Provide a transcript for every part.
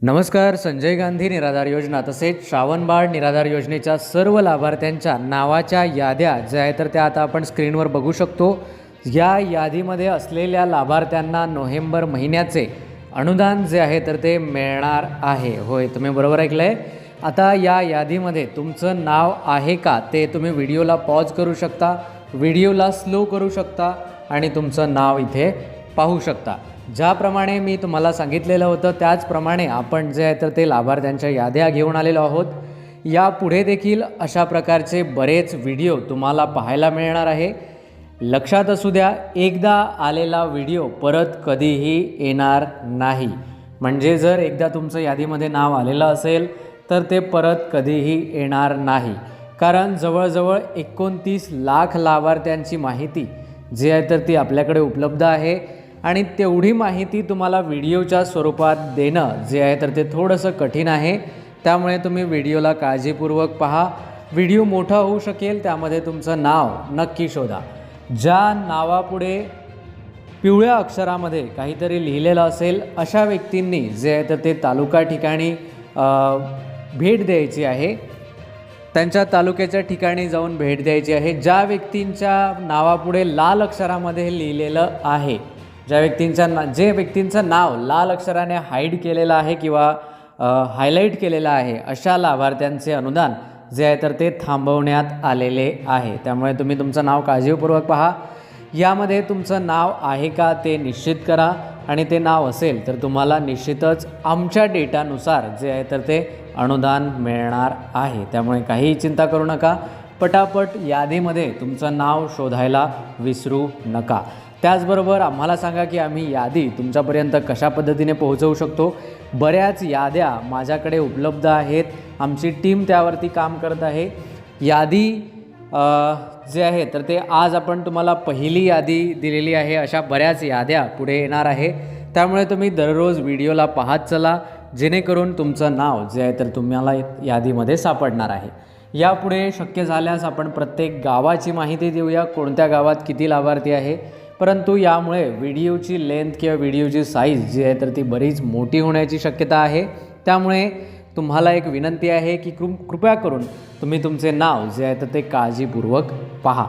नमस्कार. संजय गांधी निराधार योजना तसेच श्रावणबाळ निराधार योजनेच्या सर्व लाभार्थ्यांच्या नावाच्या याद्या ज्या आहेत तर त्या आता आपण स्क्रीनवर बघू शकतो. या यादीमध्ये असलेल्या लाभार्थ्यांना नोव्हेंबर महिन्याचे अनुदान जे आहे तर ते मिळणार आहे. होय, तुम्ही बरोबर ऐकलं आहे. आता या यादीमध्ये तुमचं नाव आहे का ते तुम्ही व्हिडिओला पॉज करू शकता, व्हिडिओला स्लो करू शकता आणि तुमचं नाव इथे पाहू शकता. ज्याप्रमाणे मी तुम्हाला सांगितलेलं होतं त्याचप्रमाणे आपण जे आहे तर ते लाभार्थ्यांच्या याद्या घेऊन आलेलो आहोत. यापुढे देखील अशा प्रकारचे बरेच व्हिडिओ तुम्हाला पाहायला मिळणार आहे. लक्षात असू द्या, एकदा आलेला व्हिडिओ परत कधीही येणार नाही. म्हणजे जर एकदा तुमचं यादीमध्ये नाव आलेलं असेल तर ते परत कधीही येणार नाही. कारण जवळजवळ 29 लाख लाभार्थ्यांची माहिती जी आहे तर ती आपल्याकडे उपलब्ध आहे आणि तेवढी माहिती तुम्हाला व्हिडिओच्या स्वरूपात देणं जे आहे तर ते थोडंसं कठीण आहे. त्यामुळे तुम्ही व्हिडिओला काळजीपूर्वक पहा. व्हिडिओ मोठा होऊ शकेल, त्यामध्ये तुमचं नाव नक्की शोधा. ज्या नावापुढे पिवळ्या अक्षरामध्ये काहीतरी लिहिलेलं असेल अशा व्यक्तींनी जे आहे तर ते तालुका ठिकाणी भेट द्यायची आहे. त्यांच्या तालुक्याच्या ठिकाणी जाऊन भेट द्यायची आहे. ज्या व्यक्तींच्या नावापुढे लाल अक्षरामध्ये लिहिलेलं आहे, जे व्यक्तींचं नाव लाल अक्षराने हाईड केलेलं आहे किंवा हायलाईट केलेलं आहे अशा लाभार्थ्यांचे अनुदान जे आहे तर ते थांबवण्यात आलेले आहे. त्यामुळे तुम्ही तुमचं नाव काळजीपूर्वक पहा. यामध्ये तुमचं नाव आहे का ते निश्चित करा आणि ते नाव असेल तर तुम्हाला निश्चितच आमच्या डेटानुसार जे आहे तर ते अनुदान मिळणार आहे. त्यामुळे काहीही चिंता करू नका. पटापट यादीमध्ये तुमचं नाव शोधायला विसरू नका. त्याचबरोबर आम्हाला सांगा की आम्ही यादी तुमच्यापर्यंत कशा पद्धतीने पोहोचवू शकतो. बऱ्याच याद्या माझ्याकडे उपलब्ध आहेत. आमची टीम त्यावरती काम करत आहे. यादी जे आहे तर ते आज आपण तुम्हाला पहिली यादी दिलेली आहे. अशा बऱ्याच याद्या पुढे येणार आहे. त्यामुळे तुम्ही दररोज व्हिडिओला पाहत चला, जेणेकरून तुमचं नाव जे आहे तर तुम्हाला यादीमध्ये सापडणार आहे. यापुढे शक्य झाल्यास आपण प्रत्येक गावाची माहिती देऊया, कोणत्या गावात किती लाभार्थी आहे. परंतु यामुळे व्हिडिओची लेंथ किंवा व्हिडिओची साईज जी आहे तर ती बरीच मोठी होण्याची शक्यता आहे. त्यामुळे तुम्हाला एक विनंती आहे की कृपया करून तुम्ही तुमचे नाव जे आहे तर ते काळजीपूर्वक पहा.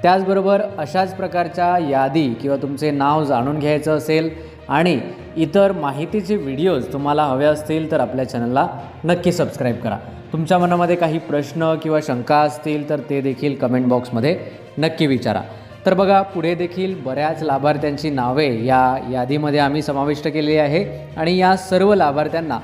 त्याचबरोबर अशाच प्रकारच्या यादी किंवा तुमचे नाव जाणून घ्यायचं असेल आणि इतर माहितीचे व्हिडिओज तुम्हाला हवे असतील तर आपल्या चॅनलला नक्की सबस्क्राईब करा. तुमच्या मनामध्ये काही प्रश्न किंवा शंका असतील तर ते देखील कमेंट बॉक्समध्ये नक्की विचारा. तर बघा, पुढे देखील बऱ्याच लाभार्थ्यांची नावे या यादीमध्ये आम्ही समाविष्ट केलेली आहे आणि या सर्व लाभार्थ्यांना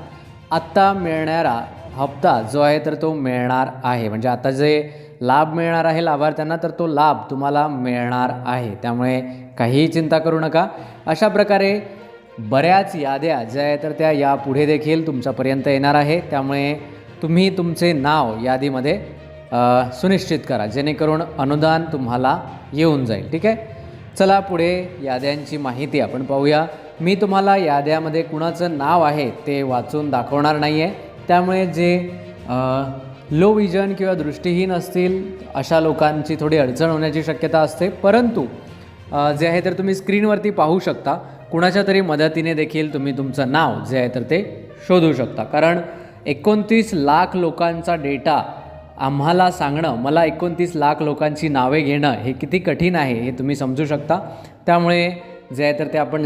आत्ता मिळणारा हप्ता जो आहे तर तो मिळणार आहे. म्हणजे आता जे लाभ मिळणार आहे लाभार्थ्यांना तर तो लाभ तुम्हाला मिळणार आहे. त्यामुळे काहीही चिंता करू नका. अशा प्रकारे बऱ्याच याद्या ज्या आहेत तर त्या यापुढे देखील तुमच्यापर्यंत येणार आहे. त्यामुळे तुम्ही तुमचे नाव यादीमध्ये सुनिश्चित करा, जेणेकरून अनुदान तुम्हाला येऊन जाईल. ठीक आहे, चला पुढे याद्यांची माहिती आपण पाहूया. मी तुम्हाला याद्यामध्ये कुणाचं नाव आहे ते वाचून दाखवणार नाही आहे. त्यामुळे जे लो विजन किंवा दृष्टीहीन असतील अशा लोकांची थोडी अडचण होण्याची शक्यता असते. परंतु जे आहे तर तुम्ही स्क्रीनवरती पाहू शकता. कुणाच्या तरी मदतीने देखील तुम्ही तुमचं नाव जे आहे तर ते शोधू शकता. कारण 29 लाख लोकांचा डेटा आम्हाला सांगणं, मला 29 लाख लोकांची नावे घेणं हे किती कठीण आहे हे तुम्ही समजू शकता. त्यामुळे जे आहे तर ते आपण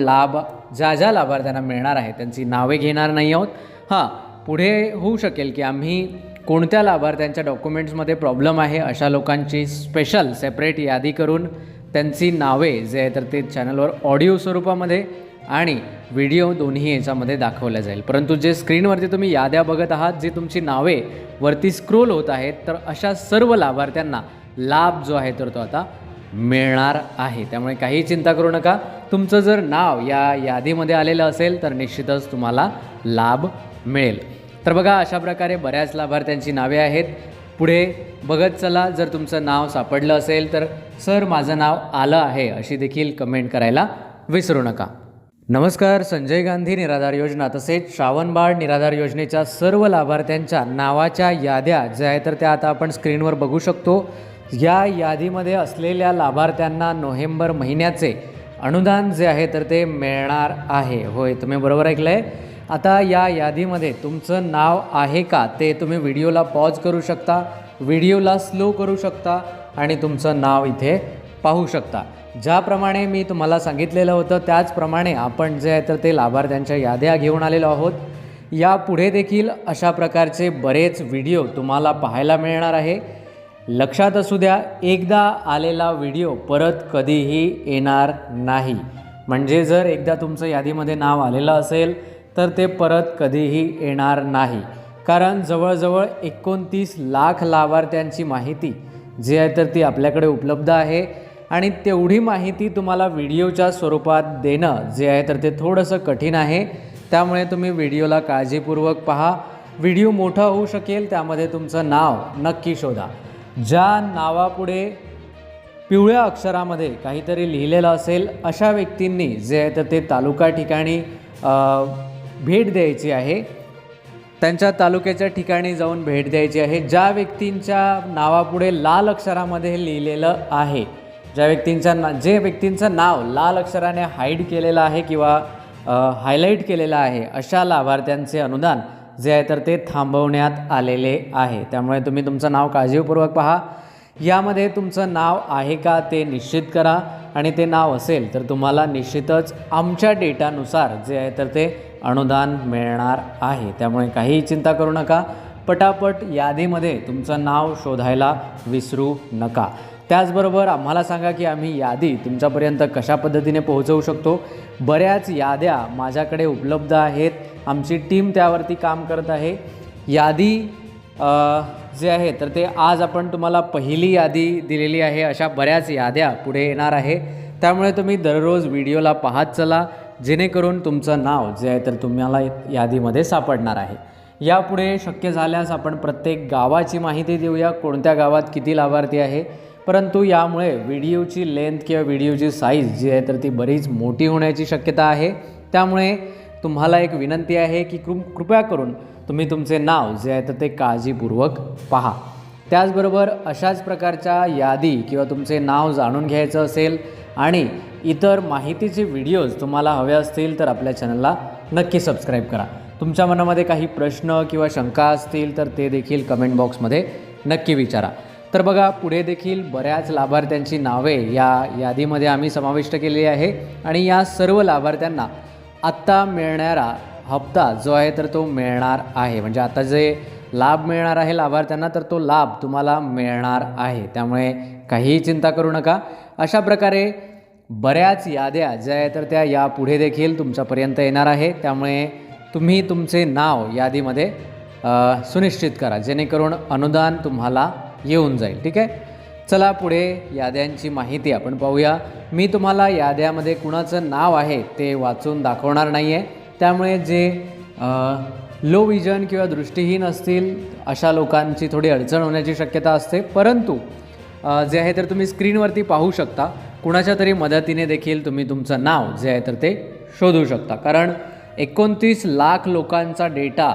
ज्या लाभार्थ्यांना मिळणार आहे त्यांची नावे घेणार नाही आहोत. हां, पुढे होऊ शकेल की आम्ही कोणत्या लाभार्थ्यांच्या डॉक्युमेंट्समध्ये प्रॉब्लेम आहे अशा लोकांची स्पेशल सेपरेट यादी करून त्यांची नावे जे आहे तर ते चॅनलवर ऑडिओ स्वरूपामध्ये आणि व्हिडिओ दोन्ही याच्यामध्ये दाखवल्या जाईल. परंतु जे स्क्रीनवरती तुम्ही याद्या बघत आहात, जी तुमची नावे वरती स्क्रोल होत आहेत, तर अशा सर्व लाभार्थ्यांना लाभ जो आहे तर तो आता मिळणार आहे. त्यामुळे काही चिंता करू नका. तुमचं जर नाव या यादीमध्ये आलेलं असेल तर निश्चितच तुम्हाला लाभ मिळेल. तर बघा, अशा प्रकारे बऱ्याच लाभार्थ्यांची नावे आहेत. पुढे बघत चला. जर तुमचं नाव सापडलं असेल तर सर माझं नाव आलं आहे अशी देखील कमेंट करायला विसरू नका. नमस्कार. संजय गांधी निराधार योजना तसेच श्रावणबाळ निराधार योजनेच्या सर्व लाभार्थ्यांच्या नावाच्या याद्या ज्या आहेत तर त्या आता आपण स्क्रीनवर बघू शकतो. या यादीमध्ये असलेल्या लाभार्थ्यांना नोव्हेंबर महिन्याचे अनुदान जे आहे तर ते मिळणार आहे. होय, तुम्ही बरोबर ऐकलं आहे. आता या यादीमध्ये तुमचं नाव आहे का ते तुम्ही व्हिडिओला पॉज करू शकता, व्हिडिओला स्लो करू शकता आणि तुमचं नाव इथे पाहू शकता. ज्याप्रमाणे मी तुम्हाला सांगितलेलं होतं त्याचप्रमाणे आपण जे आहे तर ते लाभार्थ्यांच्या याद्या घेऊन आलेलो आहोत. यापुढे देखील अशा प्रकारचे बरेच व्हिडिओ तुम्हाला पाहायला मिळणार आहे. लक्षात असू द्या, एकदा आलेला व्हिडिओ परत कधीही येणार नाही. म्हणजे जर एकदा तुमचं यादीमध्ये नाव आलेलं असेल तर ते परत कधीही येणार नाही. कारण जवळजवळ 29 लाख लाभार्थ्यांची माहिती जी आहे तर ती आपल्याकडे उपलब्ध आहे आणि तेवढी माहिती तुम्हाला व्हिडिओच्या स्वरूपात देणं जे आहे तर ते थोडंसं कठीण आहे. त्यामुळे तुम्ही व्हिडिओला काळजीपूर्वक पहा. व्हिडिओ मोठा होऊ शकेल, त्यामध्ये तुमचं नाव नक्की शोधा. ज्या नावापुढे पिवळ्या अक्षरामध्ये काहीतरी लिहिलेलं असेल अशा व्यक्तींनी जे आहे तर ते तालुका ठिकाणी भेट द्यायची आहे. त्यांच्या तालुक्याच्या ठिकाणी जाऊन भेट द्यायची आहे. ज्या व्यक्तींच्या नावापुढे लाल अक्षरामध्ये लिहिलेलं आहे, जे व्यक्तींचं नाव लाल अक्षराने हाईड केलेलं आहे किंवा हायलाईट केलेलं आहे अशा लाभार्थ्यांचे अनुदान जे आहे तर ते थांबवण्यात आलेले आहे. त्यामुळे तुम्ही तुमचं नाव काळजीपूर्वक पहा. यामध्ये तुमचं नाव आहे का ते निश्चित करा आणि ते नाव असेल तर तुम्हाला निश्चितच आमच्या डेटानुसार जे आहे तर ते अनुदान मिळणार आहे. त्यामुळे काहीही चिंता करू नका. पटापट यादीमध्ये तुमचं नाव शोधायला विसरू नका. त्याचबरोबर आम्हाला सांगा की आम्ही यादी तुमच्यापर्यंत कशा पद्धतीने पोहोचवू शकतो. बऱ्याच याद्या माझ्याकडे उपलब्ध आहेत, आमची टीम त्यावरती काम करत आहे. यादी जे आहे तर ते आज आपण तुम्हाला पहिली यादी दिलेली आहे. अशा बऱ्याच याद्या पुढे येणार आहे. त्यामुळे तुम्ही दररोज व्हिडिओला पाहत चला, जेणेकरून तुमचं नाव जे आहे तर तुम्हाला यादीमध्ये सापडणार आहे. यापुढे शक्य झाल्यास आपण प्रत्येक गावाची माहिती देऊया, कोणत्या गावात किती लाभार्थी आहे. परंतु यामुळे व्हिडिओची लेंथ किंवा व्हिडिओची साईज जी आहे तर ती बरीच मोठी होण्याची शक्यता आहे. त्यामुळे तुम्हाला एक विनंती आहे की कृपया करून तुम्ही तुमचे नाव जे आहे तर ते काळजीपूर्वक पहा. त्याचबरोबर अशाच प्रकारच्या यादी किंवा तुमचे नाव जाणून घ्यायचं असेल आणि इतर माहितीचे व्हिडिओज तुम्हाला हवे असतील तर आपल्या चॅनलला नक्की सबस्क्राईब करा. तुमच्या मनामध्ये काही प्रश्न किंवा शंका असतील तर ते देखील कमेंट बॉक्समध्ये नक्की विचारा. तर बघा, पुढे देखील बऱ्याच लाभार्थ्यांची नावे या यादीमध्ये आम्ही समाविष्ट केलेली आहे आणि या सर्व लाभार्थ्यांना आत्ता मिळणारा हप्ता जो आहे तर तो मिळणार आहे. म्हणजे आता जे लाभ मिळणार आहे लाभार्थ्यांना तर तो लाभ तुम्हाला मिळणार आहे. त्यामुळे काहीही चिंता करू नका. अशा प्रकारे बऱ्याच याद्या ज्या आहे तर त्या यापुढे देखील तुमच्यापर्यंत येणार आहे. त्यामुळे तुम्ही तुमचे नाव यादीमध्ये सुनिश्चित करा, जेणेकरून अनुदान तुम्हाला येऊन जाईल. ठीक आहे, चला पुढे याद्यांची माहिती आपण पाहूया. मी तुम्हाला याद्यामध्ये कुणाचं नाव आहे ते वाचून दाखवणार नाही आहे. त्यामुळे जे लो विजन किंवा दृष्टीहीन असतील अशा लोकांची थोडी अडचण होण्याची शक्यता असते. परंतु जे आहे तर तुम्ही स्क्रीनवरती पाहू शकता. कुणाच्या तरी मदतीने देखील तुम्ही तुमचं नाव जे आहे तर ते शोधू शकता. कारण 29 लाख लोकांचा डेटा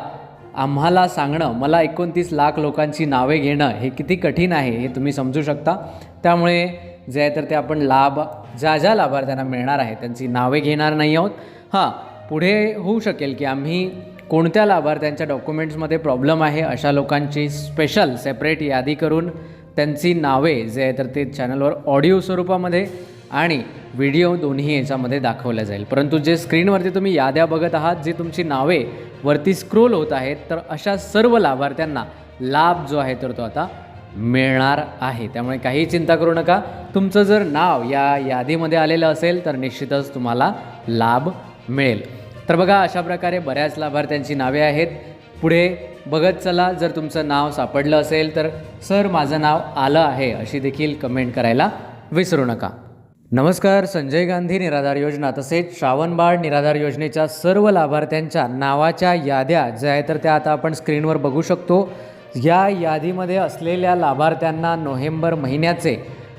आम्हाला सांगणं, मला 29 लाख लोकांची नावे घेणं हे किती कठीण आहे हे तुम्ही समजू शकता. त्यामुळे जे आहे तर ते आपण ज्या लाभार्थ्यांना मिळणार आहे त्यांची नावे घेणार नाही आहोत. हां, पुढे होऊ शकेल की आम्ही कोणत्या लाभार्थ्यांच्या डॉक्युमेंट्समध्ये प्रॉब्लेम आहे अशा लोकांची स्पेशल सेपरेट यादी करून त्यांची नावे जे आहे तर ते चॅनलवर ऑडिओ स्वरूपामध्ये आणि व्हिडिओ दोन्ही याच्यामध्ये दाखवल्या जाईल. परंतु जे स्क्रीनवरती तुम्ही याद्या बघत आहात, जी तुमची नावे वरती स्क्रोल होत आहेत, तर अशा सर्व लाभार्थ्यांना लाभ जो आहे तर तो आता मिळणार आहे. त्यामुळे काही चिंता करू नका. तुमचं जर नाव या यादीमध्ये आलेलं असेल तर निश्चितच तुम्हाला लाभ मिळेल. तर बघा, अशा प्रकारे बऱ्याच लाभार्थ्यांची नावे आहेत. पुढे बघत चला. जर तुमचं नाव सापडलं असेल तर सर माझं नाव आलं आहे अशी देखील कमेंट करायला विसरू नका. नमस्कार. संजय गांधी निराधार योजना तसेच श्रावणबाळ निराधार योजनेच्या सर्व लाभार्थ्यांच्या नावाच्या याद्या ज्या आहेत तर त्या आता आपण स्क्रीनवर बघू शकतो. या यादीमध्ये असलेल्या लाभार्थ्यांना नोव्हेंबर महिन्याचे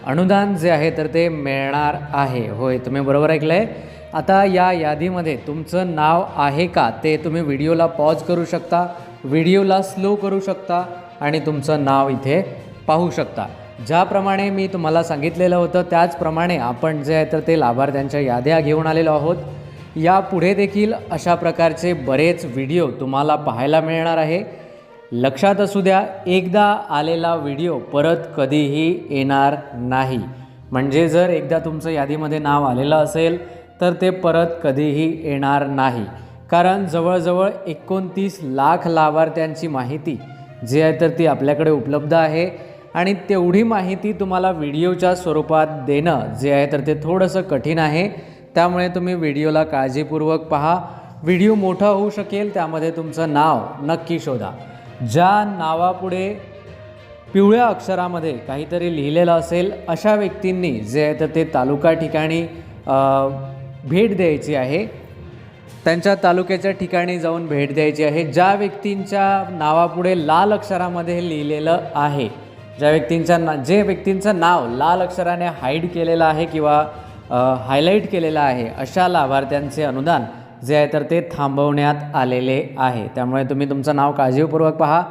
अनुदान जे आहे तर ते मिळणार आहे. होय, तुम्ही बरोबर ऐकलं आहे. आता या यादीमध्ये तुमचं नाव आहे का ते तुम्ही व्हिडिओला पॉज करू शकता, व्हिडिओला स्लो करू शकता आणि तुमचं नाव इथे पाहू शकता. ज्याप्रमाणे मी तुम्हाला सांगितलेलं होतं त्याचप्रमाणे आपण जे आहे तर ते लाभार्थ्यांच्या याद्या घेऊन आलेलो आहोत. यापुढे देखील अशा प्रकारचे बरेच व्हिडिओ तुम्हाला पाहायला मिळणार आहे. लक्षात असू द्या, एकदा आलेला व्हिडिओ परत कधीही येणार नाही. म्हणजे जर एकदा तुमचं यादीमध्ये नाव आलेलं असेल तर ते परत कधीही येणार नाही. कारण जवळजवळ 29 लाख लाभार्थ्यांची माहिती जी आहे तर ती आपल्याकडे उपलब्ध आहे आणि तेवढी माहिती तुम्हाला व्हिडिओच्या स्वरूपात देणं जे आहे तर ते थोडंसं कठीण आहे. त्यामुळे तुम्ही व्हिडिओला काळजीपूर्वक पहा. व्हिडिओ मोठा होऊ शकेल त्यामध्ये तुमचं नाव नक्की शोधा. ज्या नावापुढे पिवळ्या अक्षरामध्ये काहीतरी लिहिलेलं असेल अशा व्यक्तींनी जे आहे तर ते तालुका ठिकाणी भेट द्यायची आहे. त्यांच्या तालुक्याच्या ठिकाणी जाऊन भेट द्यायची आहे. ज्या व्यक्तींच्या नावापुढे लाल अक्षरामध्ये लिहिलेलं आहे, जे व्यक्तींचं नाव लाल अक्षराने हाईड केलेलं आहे किंवा हायलाईट केलेलं आहे अशा लाभार्थ्यांचे अनुदान जे आहे तर ते थांबवण्यात आलेले आहे. त्यामुळे तुम्ही तुमचं नाव काळजीपूर्वक पहा.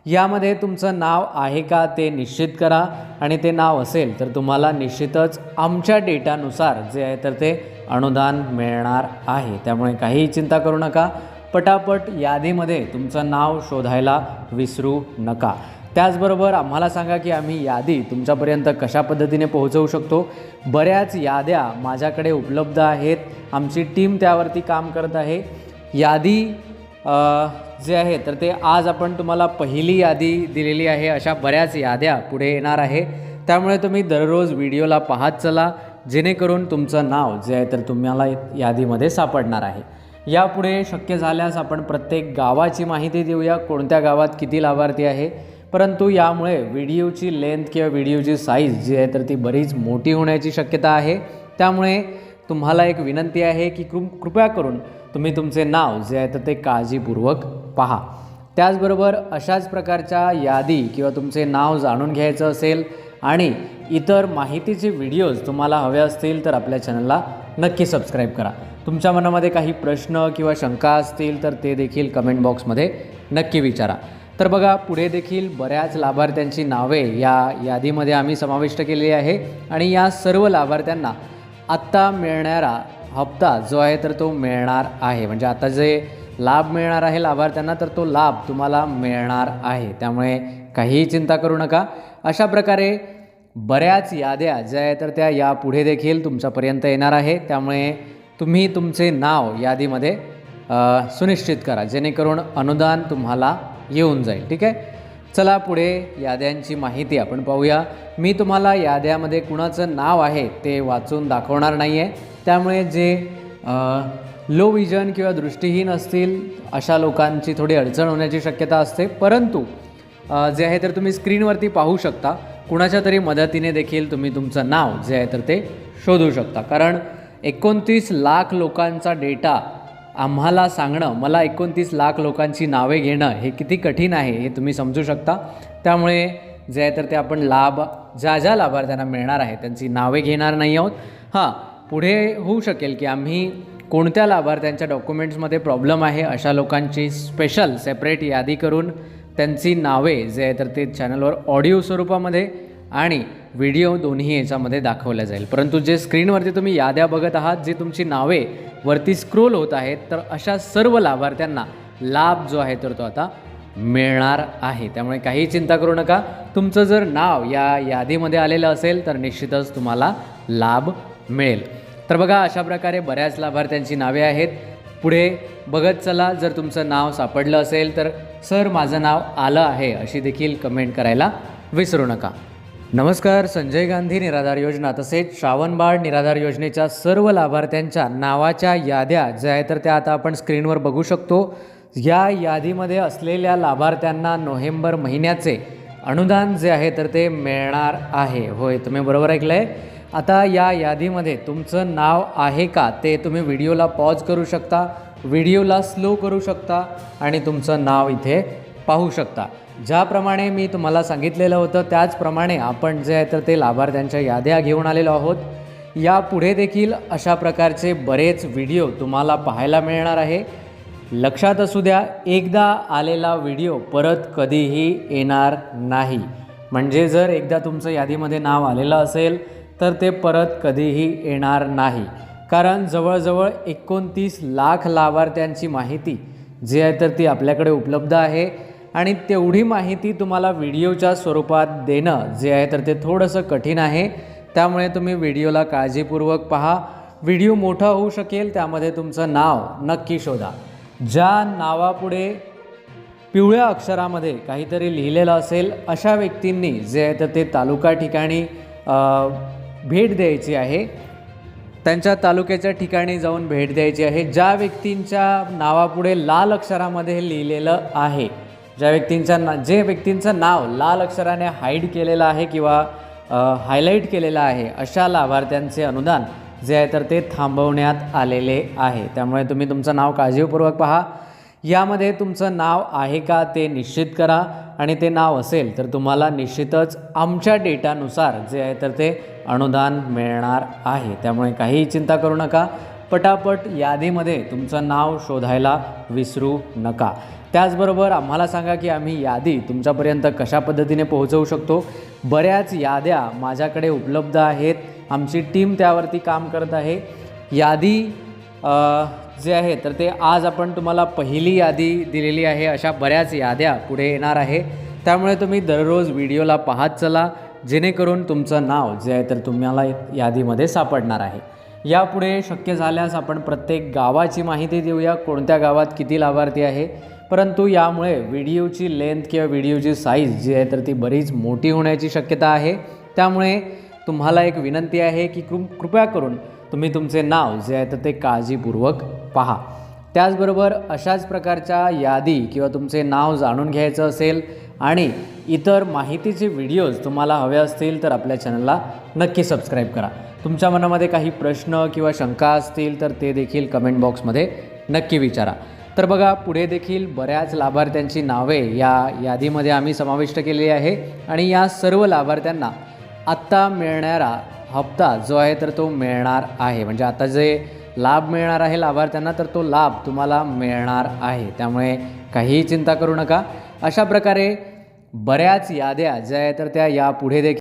यामध्ये तुमचं नाव आहे का ते निश्चित करा आणि ते नाव असेल तर तुम्हाला निश्चितच आमच्या डेटानुसार जे आहे तर ते अनुदान मिळणार आहे. त्यामुळे काहीही चिंता करू नका. पटापट यादीमध्ये तुमचं नाव शोधायला विसरू नका. त्याचबरोबर आम्हाला सांगा की आम्ही यादी तुमच्यापर्यंत कशा पद्धतीने पोहोचवू शकतो. बऱ्याच याद्या माझ्याकडे उपलब्ध आहेत. आमची टीम त्यावरती काम करत आहे. यादी जे आहे तर ते आज आपण तुम्हाला पहिली यादी दिलेली आहे. अशा बऱ्याच याद्या पुढे येणार आहे. त्यामुळे तुम्ही दररोज व्हिडिओला पाहत चला, जेणेकरून तुमचं नाव जे आहे तर तुम्हाला यादीमध्ये सापडणार आहे. यापुढे शक्य झाल्यास आपण प्रत्येक गावाची माहिती देऊया, कोणत्या गावात किती लाभार्थी आहे. परंतु यामुळे व्हिडिओची लेंथ किंवा व्हिडिओची साईज जी आहे तर ती बरीच मोठी होण्याची शक्यता आहे. त्यामुळे तुम्हाला एक विनंती आहे की कृपया करून तुम्ही तुमचे नाव जे आहे तर ते काळजीपूर्वक पहा. त्याचबरोबर अशाच प्रकारच्या यादी किंवा तुमचे नाव जाणून घ्यायचं असेल आणि इतर माहितीचे व्हिडिओज तुम्हाला हवे असतील तर आपल्या चॅनलला नक्की सबस्क्राईब करा. तुमच्या मनामध्ये काही प्रश्न किंवा शंका असतील तर ते देखील कमेंट बॉक्समध्ये नक्की विचारा. तर बघा, पुढे देखील बऱ्याच लाभार्थ्यांची नावे या यादीमध्ये आम्ही समाविष्ट केलेली आहे आणि या सर्व लाभार्थ्यांना आत्ता मिळणारा हप्ता जो आहे तर तो मिळणार आहे. म्हणजे आता जे लाभ मिळणार आहे लाभार्थ्यांना तर तो लाभ तुम्हाला मिळणार आहे. त्यामुळे काहीही चिंता करू नका. अशा प्रकारे बऱ्याच याद्या ज्या आहे तर त्या यापुढे देखील तुमच्यापर्यंत येणार आहे. त्यामुळे तुम्ही तुमचे नाव यादीमध्ये सुनिश्चित करा, जेणेकरून अनुदान तुम्हाला येऊन जाईल. ठीक आहे, चला पुढे याद्यांची माहिती आपण पाहूया. मी तुम्हाला याद्यामध्ये कुणाचं नाव आहे ते वाचून दाखवणार नाही आहे. त्यामुळे जे लो विजन किंवा दृष्टीहीन असतील अशा लोकांची थोडी अडचण होण्याची शक्यता असते. परंतु जे आहे तर तुम्ही स्क्रीनवरती पाहू शकता. कुणाच्या तरी मदतीने देखील तुम्ही तुमचं नाव जे आहे तर ते शोधू शकता. कारण 29 लाख लोकांचा डेटा आम्हाला सांगणं, मला 29 लाख लोकांची नावे घेणं हे किती कठीण आहे हे तुम्ही समजू शकता. त्यामुळे जे आहे तर ते आपण ज्या लाभार्थ्यांना मिळणार आहे त्यांची नावे घेणार नाही आहोत. हां, पुढे होऊ शकेल की आम्ही कोणत्या लाभार्थ्यांच्या डॉक्युमेंट्समध्ये प्रॉब्लेम आहे अशा लोकांची स्पेशल सेपरेट यादी करून त्यांची नावे जे आहे तर ते चॅनलवर ऑडिओ स्वरूपामध्ये आणि व्हिडिओ दोन्ही याच्यामध्ये दाखवल्या जाईल. परंतु जे स्क्रीनवरती तुम्ही याद्या बघत आहात, जी तुमची नावे वरती स्क्रोल होत आहेत, तर अशा सर्व लाभार्थ्यांना लाभ जो आहे तर तो आता मिळणार आहे. त्यामुळे काही चिंता करू नका. तुमचं जर नाव या यादीमध्ये आलेलं असेल तर निश्चितच तुम्हाला लाभ मिळेल. तर बघा, अशा प्रकारे बऱ्याच लाभार्थ्यांची नावे आहेत. पुढे बघत चला. जर तुमचं नाव सापडलं असेल तर सर माझं नाव आलं आहे अशी देखील कमेंट करायला विसरू नका. नमस्कार. संजय गांधी निराधार योजना तसेच श्रावणबाळ निराधार योजनेच्या सर्व लाभार्थ्यांच्या नावाच्या याद्या ज्या आहेत तर त्या आता आपण स्क्रीनवर बघू शकतो. या यादीमध्ये असलेल्या लाभार्थ्यांना नोव्हेंबर महिन्याचे अनुदान जे आहे तर ते मिळणार आहे. होय, तुम्ही बरोबर ऐकलं आहे. आता या यादीमध्ये तुमचं नाव आहे का ते तुम्ही व्हिडिओला पॉज करू शकता, व्हिडिओला स्लो करू शकता आणि तुमचं नाव इथे पाहू शकता. ज्याप्रमाणे मी तुम्हाला सांगितलेलं होतं त्याचप्रमाणे आपण जे आहे तर ते लाभार्थ्यांच्या याद्या घेऊन आलेलो आहोत. यापुढे देखील अशा प्रकारचे बरेच व्हिडिओ तुम्हाला पाहायला मिळणार आहे. लक्षात असू द्या, एकदा आलेला व्हिडिओ परत कधीही येणार नाही. म्हणजे जर एकदा तुमचं यादीमध्ये नाव आलेलं असेल तर ते परत कधीही येणार नाही. कारण जवळजवळ 29 लाख लाभार्थ्यांची माहिती जी आहे तर ती आपल्याकडे उपलब्ध आहे आणि तेवढी माहिती तुम्हाला व्हिडिओच्या स्वरूपात देणं जे आहे तर ते थोडंसं कठीण आहे. त्यामुळे तुम्ही व्हिडिओला काळजीपूर्वक पहा. व्हिडिओ मोठा होऊ शकेल त्यामध्ये तुमचं नाव नक्की शोधा. ज्या नावापुढे पिवळ्या अक्षरामध्ये काहीतरी लिहिलेलं असेल अशा व्यक्तींनी जे आहे तर ते तालुका ठिकाणी भेट द्यायची आहे. त्यांच्या तालुक्याच्या ठिकाणी जाऊन भेट द्यायची आहे. ज्या व्यक्तींच्या नावापुढे लाल अक्षरामध्ये लिहिलेलं आहे, जे व्यक्तींचं नाव लाल अक्षराने हाईड केलेलं आहे किंवा हायलाईट केलेलं आहे अशा लाभार्थ्यांचे अनुदान जे आहे तर ते थांबवण्यात आलेले आहे. त्यामुळे तुम्ही तुमचं नाव काळजीपूर्वक पहा. यामध्ये तुमचं नाव आहे का ते निश्चित करा आणि ते नाव असेल तर तुम्हाला निश्चितच आमच्या डेटानुसार जे आहे तर ते अनुदान मिळणार आहे. त्यामुळे काहीही चिंता करू नका. पटापट यादीमध्ये तुमचं नाव शोधायला विसरू नका. त्याचबरोबर आम्हाला सांगा की आम्ही यादी तुमच्यापर्यंत कशा पद्धतीने पोहोचवू शकतो. बऱ्याच याद्या माझ्याकडे उपलब्ध आहेत. आमची टीम त्यावरती काम करत आहे. यादी जे आहे तर ते आज आपण तुम्हाला पहिली यादी दिलेली आहे. अशा बऱ्याच याद्या पुढे येणार आहे. त्यामुळे तुम्ही दररोज व्हिडिओला पाहत चला जेणेकरून तुमचं नाव जे आहे तर तुम्हाला यादीमध्ये सापडणार आहे. यापुढे शक्य झाल्यास आपण प्रत्येक गावाची माहिती देऊया, कोणत्या गावात किती लाभार्थी आहे. परंतु यामुळे व्हिडिओची लेंथ किंवा व्हिडिओची साईज जी आहे तर ती बरीच मोठी होण्याची शक्यता आहे. त्यामुळे तुम्हाला एक विनंती आहे की कृपया करून तुम्ही तुमचे नाव जे आहे तर ते काळजीपूर्वक पहा. त्याचबरोबर अशाच प्रकारच्या यादी किंवा तुमचे नाव जाणून घ्यायचं असेल आणि इतर माहितीचे व्हिडिओज तुम्हाला हवे असतील तर आपल्या चॅनलला नक्की सबस्क्राईब करा. तुमच्या मनामध्ये काही प्रश्न किंवा शंका असतील तर ते देखील कमेंट बॉक्समध्ये नक्की विचारा. तर बघा, पुढे देखील बऱ्याच लाभार्थ्यांची नावे या यादीमध्ये आम्ही समाविष्ट केलेली आहे आणि या सर्व लाभार्थ्यांना आत्ता मिळणारा हप्ता जो आहे तर तो मिळणार आहे. म्हणजे आता जे लाभ मिळणार आहे लाभार्थ्यांना तर तो लाभ तुम्हाला मिळणार आहे. त्यामुळे काहीही चिंता करू नका. अशा प्रकारे बऱ्याच याद्या ज्या आहे तर त्या यापुढे देखील